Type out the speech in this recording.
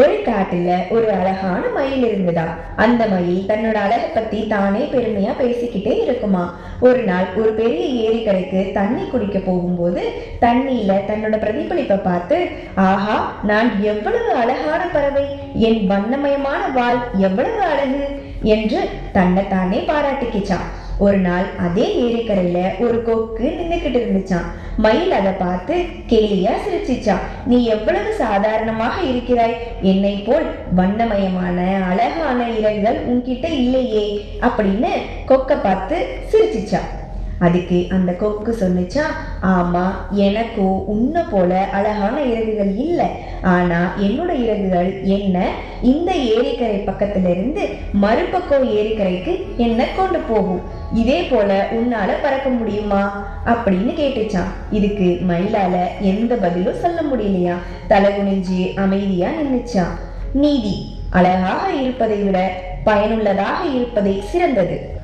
ஒரு காட்டுல ஒரு அழகான மயில் இருந்ததா. அந்த மயில் தன்னோட அழகை பத்தி தானே பெருமையா பேசிக்கிட்டே இருக்குமா. ஒரு நாள் ஒரு பெரிய ஏரிக்கரைக்கு தண்ணி குடிக்க போகும்போது தண்ணியில தன்னோட பிரதிபலிப்பை பார்த்து, ஆஹா, நான் எவ்வளவு அழகான பறவை, என் வண்ணமயமான வால் எவ்வளவு அழகு என்று தன்னைத்தானே பாராட்டிக்கிச்சான். ஒரு நாள் அதே ஏரிக்கரையில ஒரு கொக்கு நின்னுக்கிட்டு இருந்துச்சான். மயில் அதை பார்த்து கேலியா சிரிச்சிச்சான். நீ எவ்வளவு சாதாரணமாக இருக்கிறாய், என்னை போல் வண்ணமயமான அழகான இறகுகள் உன்கிட்ட இல்லையே அப்படின்னு கொக்க பார்த்து சிரிச்சிச்சான். அதுக்கு அந்த கொக்கு சொன்னிச்சா, ஆமா, எனக்கோ உன்னை போல அழகான இறகுகள் இல்லை. ஆனா என்னோட இறகுகள் என்ன இந்த ஏரிக்கரை பக்கத்துல இருந்து மறுபக்கம் ஏரிக்கரைக்கு என்ன கொண்டு போகும். இதே போல உன்னால பறக்க முடியுமா அப்படின்னு கேட்டுச்சான். இதுக்கு மயிலால எந்த பதிலும் சொல்ல முடியலையா. தலை குனிஞ்சு அமைதியா நின்னுச்சான். நீதி: அழகாக இருப்பதை விட பயனுள்ளதாக இருப்பதே சிறந்தது.